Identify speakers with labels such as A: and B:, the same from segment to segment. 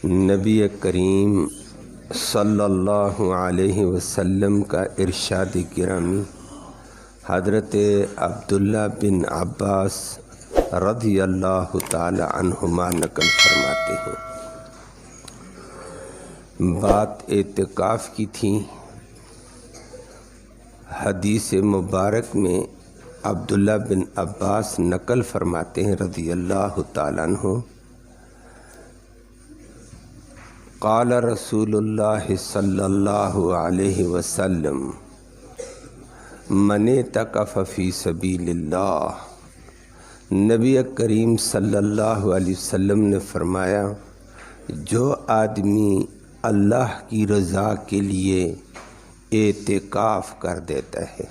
A: نبی کریم صلی اللہ علیہ وسلم کا ارشاد گرامی حضرت عبداللہ بن عباس رضی اللہ تعالی عنہما نقل فرماتے ہیں، بات اعتکاف کی تھی۔ حدیث مبارک میں عبداللہ بن عباس نقل فرماتے ہیں رضی اللہ تعالی عنہ، قال رسول اللہ صلی اللہ علیہ وسلم من اعتکف فی سبیل اللہ۔ نبی کریم صلی اللہ علیہ وسلم نے فرمایا، جو آدمی اللہ کی رضا کے لیے اعتکاف کر دیتا ہے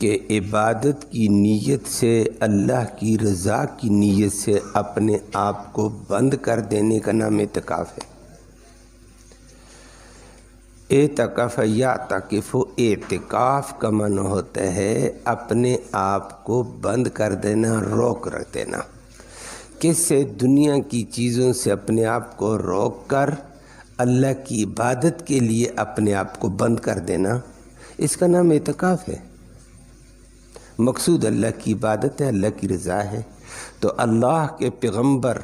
A: کہ عبادت کی نیت سے، اللہ کی رضا کی نیت سے اپنے آپ کو بند کر دینے کا نام اعتکاف ہے۔ اعتکاف یا تکف، اعتکاف کا معنی ہوتا ہے اپنے آپ کو بند کر دینا، روک رکھ دینا۔ کس سے؟ دنیا کی چیزوں سے اپنے آپ کو روک کر اللہ کی عبادت کے لیے اپنے آپ کو بند کر دینا، اس کا نام اعتکاف ہے۔ مقصود اللہ کی عبادت ہے، اللہ کی رضا ہے۔ تو اللہ کے پیغمبر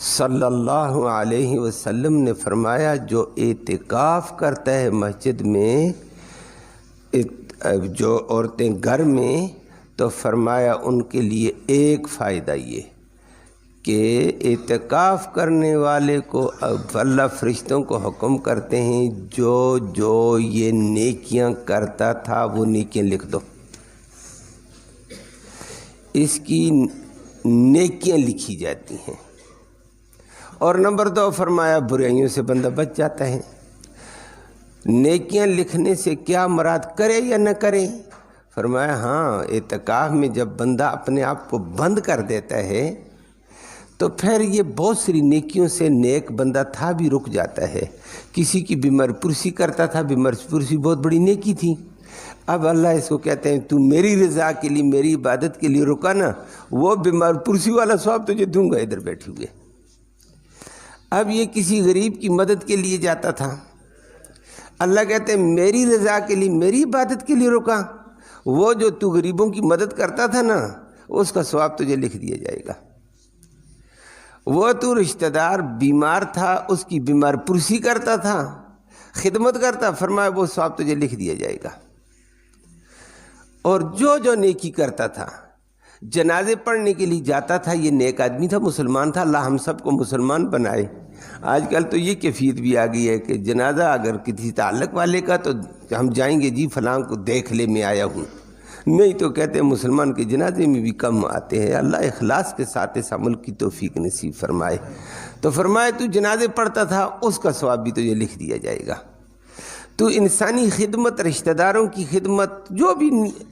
A: صلی اللہ علیہ وسلم نے فرمایا، جو اعتکاف کرتا ہے مسجد میں، جو عورتیں گھر میں، تو فرمایا ان کے لیے ایک فائدہ یہ کہ اعتکاف کرنے والے کو اللہ فرشتوں کو حکم کرتے ہیں، جو یہ نیکیاں کرتا تھا وہ نیکیاں لکھ دو، اس کی نیکیاں لکھی جاتی ہیں۔ اور نمبر 2 فرمایا، برائیوں سے بندہ بچ جاتا ہے۔ نیکیاں لکھنے سے کیا مراد، کرے یا نہ کرے؟ فرمایا ہاں، اعتکاف میں جب بندہ اپنے آپ کو بند کر دیتا ہے تو پھر یہ بہت ساری نیکیوں سے، نیک بندہ تھا بھی رک جاتا ہے۔ کسی کی بیمار پرسی کرتا تھا، بیمار پرسی بہت بڑی نیکی تھی، اب اللہ اس کو کہتے ہیں تو میری رضا کے لیے، میری عبادت کے لیے رکا نا، وہ بیمار پرسی والا ثواب تجھے دوں گا ادھر بیٹھے ہوئے۔ اب یہ کسی غریب کی مدد کے لیے جاتا تھا، اللہ کہتے ہیں میری رضا کے لیے، میری عبادت کے لیے رکا، وہ جو تو غریبوں کی مدد کرتا تھا نا، اس کا ثواب تجھے لکھ دیا جائے گا۔ وہ تو رشتہ دار بیمار تھا، اس کی بیمار پرسی کرتا تھا، خدمت کرتا، فرمایا وہ ثواب تجھے لکھ دیا جائے گا۔ اور جو نیکی کرتا تھا، جنازے پڑھنے کے لیے جاتا تھا، یہ نیک آدمی تھا، مسلمان تھا، اللہ ہم سب کو مسلمان بنائے۔ آج کل تو یہ کیفیت بھی آ گئی ہے کہ جنازہ اگر کسی تعلق والے کا تو ہم جائیں گے، جی فلاں کو دیکھ لے میں آیا ہوں، نہیں تو کہتے ہیں مسلمان کے جنازے میں بھی کم آتے ہیں۔ اللہ اخلاص کے ساتھ اس عمل کی توفیق نصیب فرمائے۔ تو فرمائے تو جنازے پڑھتا تھا، اس کا ثواب بھی تجھے لکھ دیا جائے گا۔ تو انسانی خدمت، رشتہ داروں کی خدمت جو بھی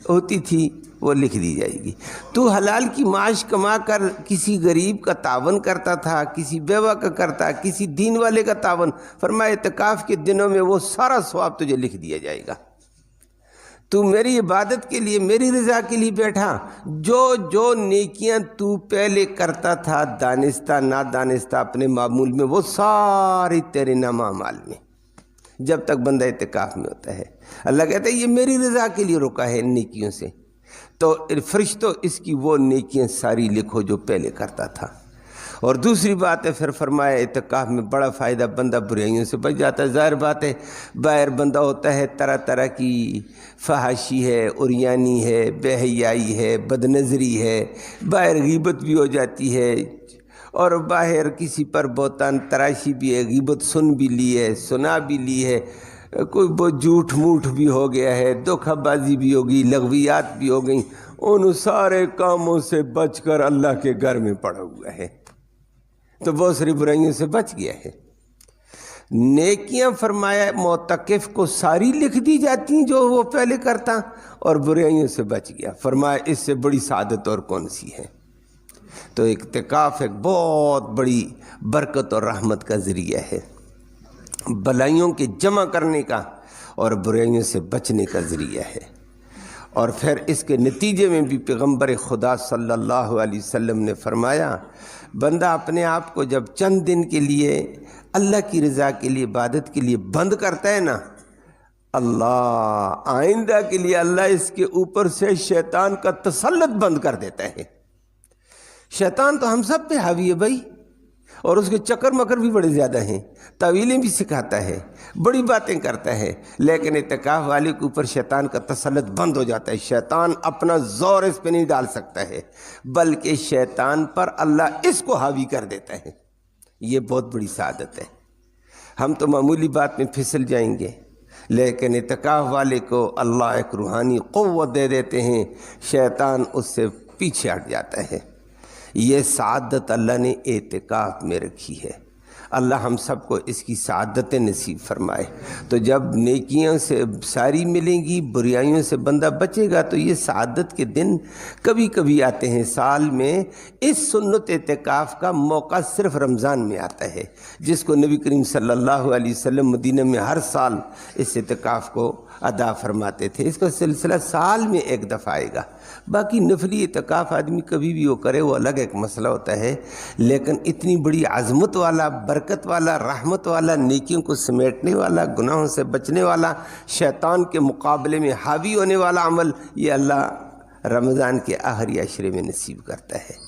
A: ہوتی تھی وہ لکھ دی جائے گی۔ تو حلال کی معاش کما کر کسی غریب کا تعاون کرتا تھا، کسی بیوہ کا کرتا، کسی دین والے کا تعاون، فرمایا اعتکاف کے دنوں میں وہ سارا ثواب تجھے لکھ دیا جائے گا۔ تو میری عبادت کے لیے، میری رضا کے لیے بیٹھا، جو نیکیاں تو پہلے کرتا تھا دانستہ نادانستہ اپنے معمول میں، وہ ساری تیرے نامہ اعمال میں، جب تک بندہ اعتکاف میں ہوتا ہے۔ اللہ کہتا ہے یہ میری رضا کے لیے رکا ہے ان نیکیوں سے، تو فرشتوں اس کی وہ نیکیاں ساری لکھو جو پہلے کرتا تھا۔ اور دوسری بات ہے، پھر فرمایا اعتکاف میں بڑا فائدہ، بندہ برائیوں سے بچ جاتا ہے۔ ظاہر بات ہے، باہر بندہ ہوتا ہے، طرح طرح کی فحاشی ہے، عریانی ہے، بے حیائی ہے، بد نظری ہے، باہر غیبت بھی ہو جاتی ہے، اور باہر کسی پر بہتان تراشی بھی ہے، غیبت سن بھی لی ہے، سنا بھی لی ہے، کوئی بہت جھوٹ موٹ بھی ہو گیا ہے، دھوکہ بازی بھی ہو گئی، لغویات بھی ہو گئیں، ان سارے کاموں سے بچ کر اللہ کے گھر میں پڑا ہوا ہے، تو بہت ساری برائیوں سے بچ گیا ہے۔ نیکیاں فرمایا معتکف کو ساری لکھ دی جاتی ہیں جو وہ پہلے کرتا، اور برائیوں سے بچ گیا۔ فرمایا اس سے بڑی سعادت اور کون سی ہے؟ تو اعتکاف ایک بہت بڑی برکت اور رحمت کا ذریعہ ہے، بلائیوں کے جمع کرنے کا اور برائیوں سے بچنے کا ذریعہ ہے۔ اور پھر اس کے نتیجے میں بھی پیغمبر خدا صلی اللہ علیہ وسلم نے فرمایا بندہ اپنے آپ کو جب چند دن کے لیے اللہ کی رضا کے لیے عبادت کے لیے بند کرتا ہے نا، اللہ آئندہ کے لیے اللہ اس کے اوپر سے شیطان کا تسلط بند کر دیتا ہے۔ شیطان تو ہم سب پہ حاوی ہے بھائی، اور اس کے چکر مکر بھی بڑے زیادہ ہیں، تعویلیں بھی سکھاتا ہے، بڑی باتیں کرتا ہے، لیکن اعتکاف والے کے اوپر شیطان کا تسلط بند ہو جاتا ہے۔ شیطان اپنا زور اس پہ نہیں ڈال سکتا ہے، بلکہ شیطان پر اللہ اس کو حاوی کر دیتا ہے۔ یہ بہت بڑی سعادت ہے۔ ہم تو معمولی بات میں پھسل جائیں گے، لیکن اعتکاف والے کو اللہ ایک روحانی قوت دے دیتے ہیں، شیطان اس سے پیچھے ہٹ جاتا ہے۔ یہ سعادت اللہ نے اعتکاف میں رکھی ہے۔ اللہ ہم سب کو اس کی سعادت نصیب فرمائے۔ تو جب نیکیوں سے ساری ملیں گی، بریائیوں سے بندہ بچے گا، تو یہ سعادت کے دن کبھی کبھی آتے ہیں سال میں۔ اس سنت اعتکاف کا موقع صرف رمضان میں آتا ہے، جس کو نبی کریم صلی اللہ علیہ وسلم مدینہ میں ہر سال اس اعتکاف کو ادا فرماتے تھے۔ اس کا سلسلہ سال میں ایک دفعہ آئے گا۔ باقی نفلی اعتکاف آدمی کبھی بھی وہ کرے، وہ الگ ایک مسئلہ ہوتا ہے، لیکن اتنی بڑی عظمت والا، برکت والا، رحمت والا، نیکیوں کو سمیٹنے والا، گناہوں سے بچنے والا، شیطان کے مقابلے میں حاوی ہونے والا عمل، یہ اللہ رمضان کے آخری عشرے میں نصیب کرتا ہے۔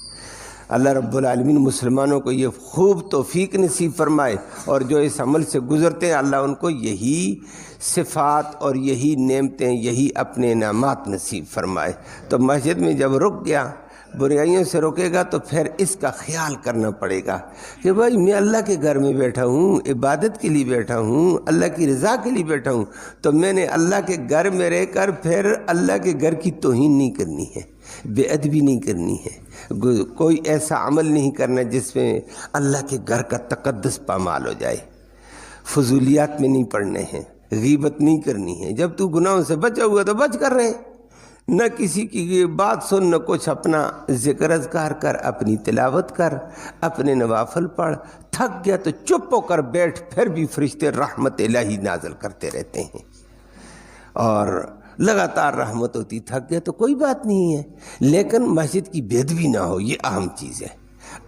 A: اللہ رب العالمین مسلمانوں کو یہ خوب توفیق نصیب فرمائے، اور جو اس عمل سے گزرتے ہیں اللہ ان کو یہی صفات اور یہی نعمتیں، یہی اپنے انعامات نصیب فرمائے۔ تو مسجد میں جب رک گیا، برائیوں سے روکے گا، تو پھر اس کا خیال کرنا پڑے گا کہ بھائی میں اللہ کے گھر میں بیٹھا ہوں، عبادت کے لیے بیٹھا ہوں، اللہ کی رضا کے لیے بیٹھا ہوں، تو میں نے اللہ کے گھر میں رہ کر پھر اللہ کے گھر کی توہین نہیں کرنی ہے، بے ادبی نہیں کرنی ہے، کوئی ایسا عمل نہیں کرنا جس میں اللہ کے گھر کا تقدس پامال ہو جائے، فضولیات میں نہیں پڑھنے ہیں، غیبت نہیں کرنی ہے۔ جب تو گناہوں سے بچا ہوا تو بچ کر رہے، نہ کسی کی بات سن، نہ کچھ، اپنا ذکر اذکار کر، اپنی تلاوت کر، اپنے نوافل پڑھ۔ تھک گیا تو چپ ہو کر بیٹھ، پھر بھی فرشتے رحمت الہی نازل کرتے رہتے ہیں، اور لگاتار رحمت ہوتی۔ تھک گیا تو کوئی بات نہیں ہے، لیکن مسجد کی بے ادبی نہ ہو، یہ اہم چیز ہے۔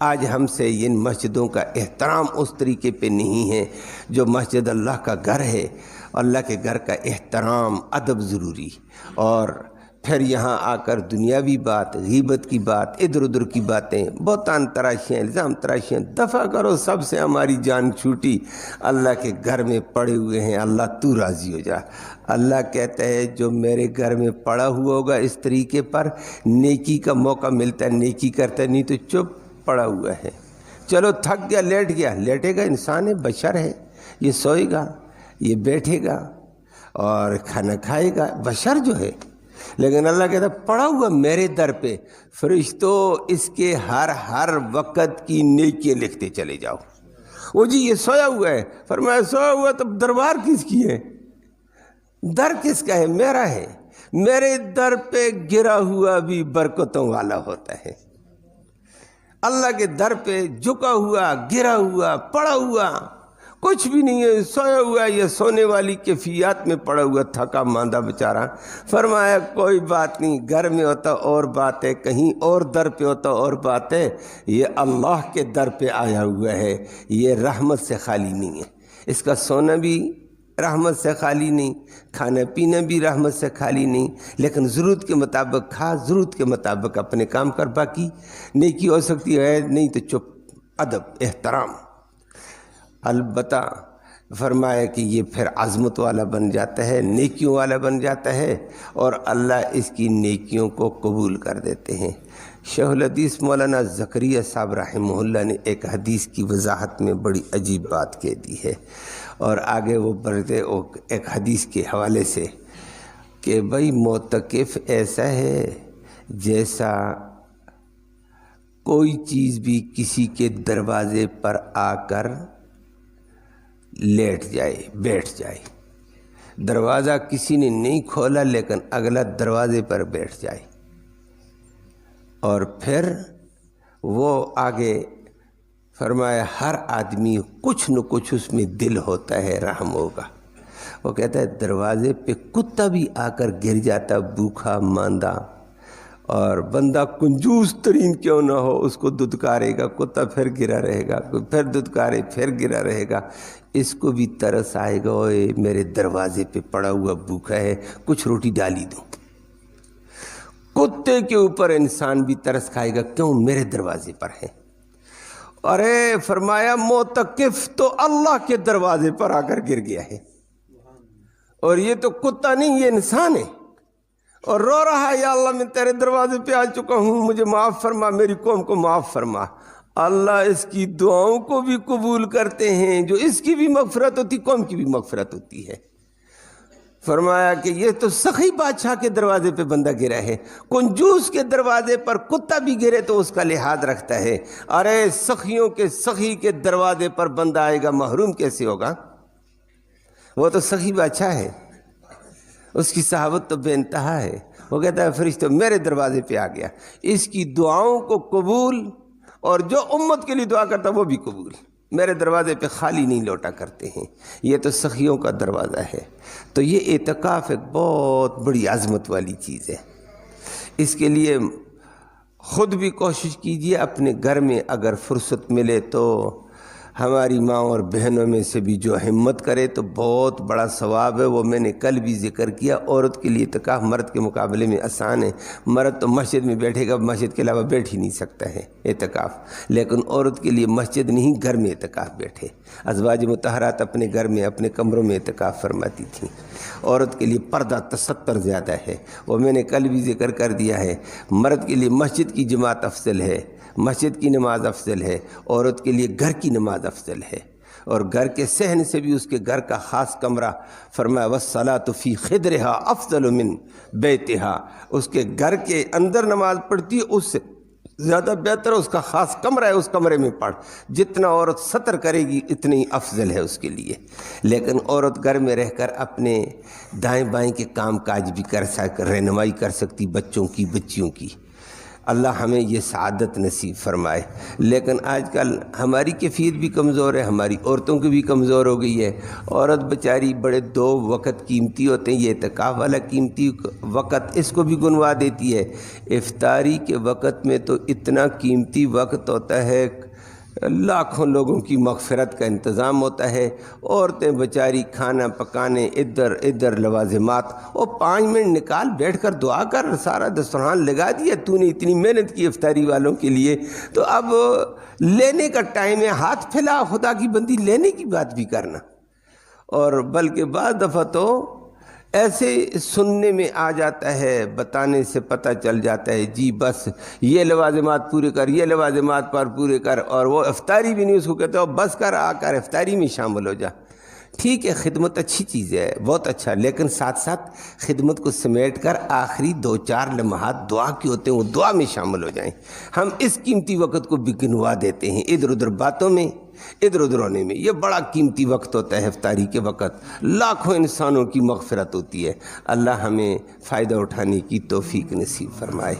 A: آج ہم سے ان مسجدوں کا احترام اس طریقے پہ نہیں ہے جو مسجد اللہ کا گھر ہے۔ اللہ کے گھر کا احترام، ادب ضروری، اور پھر یہاں آ کر دنیاوی بات، غیبت کی بات، ادھر ادھر کی باتیں، بہتان تراشیاں، الزام تراشیاں دفع کرو، سب سے ہماری جان چھوٹی۔ اللہ کے گھر میں پڑے ہوئے ہیں، اللہ تو راضی ہو جا۔ اللہ کہتا ہے جو میرے گھر میں پڑا ہوا ہوگا اس طریقے پر، نیکی کا موقع ملتا ہے نیکی کرتا ہے، نہیں تو چپ پڑا ہوا ہے۔ چلو تھک گیا، لیٹ گیا، لیٹے گا، انسان ہے، بشر ہے، یہ سوئے گا، یہ بیٹھے گا اور کھانا کھائے گا، بشر جو ہے۔ لیکن اللہ کہتا ہے پڑا ہوا میرے در پہ، فرشتوں اس کے ہر وقت کی نیکیاں لکھتے چلے جاؤ۔ وہ جی یہ سویا ہوا ہے، فرمایا سویا ہوا تو دربار کس کی ہے؟ در کس کا ہے؟ میرا ہے۔ میرے در پہ گرا ہوا بھی برکتوں والا ہوتا ہے۔ اللہ کے در پہ جھکا ہوا، گرا ہوا، پڑا ہوا کچھ بھی نہیں ہے، سویا ہوا، یہ سونے والی کیفیات میں پڑا ہوا، تھکا ماندہ بیچارہ۔ فرمایا کوئی بات نہیں، گھر میں ہوتا اور بات ہے، کہیں اور در پہ ہوتا اور بات ہے، یہ اللہ کے در پہ آیا ہوا ہے، یہ رحمت سے خالی نہیں ہے۔ اس کا سونا بھی رحمت سے خالی نہیں، کھانا پینا بھی رحمت سے خالی نہیں، لیکن ضرورت کے مطابق کھا، ضرورت کے مطابق اپنے کام کر، باقی نیکی ہو سکتی ہے، نہیں تو چپ، ادب، احترام۔ البتہ فرمایا کہ یہ پھر عظمت والا بن جاتا ہے، نیکیوں والا بن جاتا ہے، اور اللہ اس کی نیکیوں کو قبول کر دیتے ہیں۔ شیخ الحدیث مولانا زکریا صاحب رحمہ اللہ نے ایک حدیث کی وضاحت میں بڑی عجیب بات کہہ دی ہے، اور آگے وہ بڑھتے ایک حدیث کے حوالے سے کہ بھائی معتکف ایسا ہے جیسا کوئی چیز بھی کسی کے دروازے پر آ کر لیٹ جائے، بیٹھ جائے، دروازہ کسی نے نہیں کھولا لیکن اگلا دروازے پر بیٹھ جائے، اور پھر وہ آگے فرمایا ہر آدمی کچھ نہ کچھ اس میں دل ہوتا ہے، رحم ہوگا، وہ کہتا ہے دروازے پہ کتا بھی آ کر گر جاتا بھوکا ماندہ، اور بندہ کنجوس ترین کیوں نہ ہو اس کو دھتکارے گا، کتا پھر گرا رہے گا، پھر دھتکارے پھر گرا رہے گا، اس کو بھی ترس آئے گا، اوے میرے دروازے پہ پڑا ہوا بھوکا ہے، کچھ روٹی ڈالی دوں۔ کتے کے اوپر انسان بھی ترس کھائے گا، کیوں میرے دروازے پر ہے۔ ارے فرمایا معتکف تو اللہ کے دروازے پر آ کر گر گیا ہے، اور یہ تو کتا نہیں، یہ انسان ہے، اور رو رہا ہے یا اللہ میں تیرے دروازے پہ آ چکا ہوں، مجھے معاف فرما، میری قوم کو معاف فرما۔ اللہ اس کی دعاؤں کو بھی قبول کرتے ہیں، جو اس کی بھی مغفرت ہوتی، قوم کی بھی مغفرت ہوتی ہے۔ فرمایا کہ یہ تو سخی بادشاہ کے دروازے پہ بندہ گرا ہے، کنجوس کے دروازے پر کتا بھی گرے تو اس کا لحاظ رکھتا ہے، ارے سخیوں کے سخی کے دروازے پر بندہ آئے گا، محروم کیسے ہوگا؟ وہ تو سخی بادشاہ ہے، اس کی صحابت تو بے انتہا ہے۔ وہ کہتا ہے فرشتوں میرے دروازے پہ آ گیا، اس کی دعاؤں کو قبول، اور جو امت کے لیے دعا کرتا وہ بھی قبول، میرے دروازے پہ خالی نہیں لوٹا کرتے ہیں۔ یہ تو سخیوں کا دروازہ ہے۔ تو یہ اعتکاف ایک بہت بڑی عظمت والی چیز ہے۔ اس کے لیے خود بھی کوشش کیجئے، اپنے گھر میں اگر فرصت ملے تو ہماری ماں اور بہنوں میں سے بھی جو ہمت کرے تو بہت بڑا ثواب ہے۔ وہ میں نے کل بھی ذکر کیا، عورت کے لیے اعتکاف مرد کے مقابلے میں آسان ہے۔ مرد تو مسجد میں بیٹھے گا، مسجد کے علاوہ بیٹھ ہی نہیں سکتا ہے اعتکاف، لیکن عورت کے لیے مسجد نہیں، گھر میں اعتکاف بیٹھے۔ ازواج مطہرات اپنے گھر میں اپنے کمروں میں اعتکاف فرماتی تھیں۔ عورت کے لیے پردہ تستر زیادہ ہے، وہ میں نے کل بھی ذکر کر دیا ہے۔ مرد کے لیے مسجد کی جماعت افضل ہے، مسجد کی نماز افضل ہے، عورت کے لیے گھر کی نماز افضل ہے، اور گھر کے صحن سے بھی اس کے گھر کا خاص کمرہ، فرمایا وَالصَّلَاةُ فِي خِدْرِهَا أَفْضَلُ مِن بَيْتِهَا، اس کے گھر کے اندر نماز پڑھتی ہے اس سے زیادہ بہتر اس کا خاص کمرہ ہے، اس کمرے میں پڑھ، جتنا عورت ستر کرے گی اتنی افضل ہے اس کے لیے۔ لیکن عورت گھر میں رہ کر اپنے دائیں بائیں کے کام کاج بھی کر رہنمائی کر سکتی، بچوں کی بچیوں کی۔ اللہ ہمیں یہ سعادت نصیب فرمائے۔ لیکن آج کل ہماری کیفیت بھی کمزور ہے، ہماری عورتوں کی بھی کمزور ہو گئی ہے۔ عورت بیچاری بڑے 2 وقت قیمتی ہوتے ہیں، یہ اعتکاف والا قیمتی وقت اس کو بھی گنوا دیتی ہے۔ افطاری کے وقت میں تو اتنا قیمتی وقت ہوتا ہے، لاکھوں لوگوں کی مغفرت کا انتظام ہوتا ہے۔ عورتیں بیچاری کھانا پکانے ادھر ادھر لوازمات، اور 5 منٹ نکال بیٹھ کر دعا کر، سارا دسترخوان لگا دیا، تو نے اتنی محنت کی افطاری والوں کے لیے، تو اب لینے کا ٹائم ہے، ہاتھ پھیلا، خدا کی بندی لینے کی بات بھی کرنا۔ اور بلکہ بعض دفعہ تو ایسے سننے میں آ جاتا ہے، بتانے سے پتہ چل جاتا ہے، جی بس یہ لوازمات پورے کر، یہ لوازمات پر پورے کر، اور وہ افطاری بھی نہیں، اس کو کہتے ہو بس کر، آ کر افطاری میں شامل ہو جا۔ ٹھیک ہے، خدمت اچھی چیز ہے، بہت اچھا، لیکن ساتھ ساتھ خدمت کو سمیٹ کر آخری 2-4 لمحات دعا کے ہوتے ہیں، وہ دعا میں شامل ہو جائیں۔ ہم اس قیمتی وقت کو بھی گنوا دیتے ہیں ادھر ادھر باتوں میں، ادھر ادھر ہونے میں۔ یہ بڑا قیمتی وقت ہوتا ہے افطاری کے وقت، لاکھوں انسانوں کی مغفرت ہوتی ہے۔ اللہ ہمیں فائدہ اٹھانے کی توفیق نصیب فرمائے۔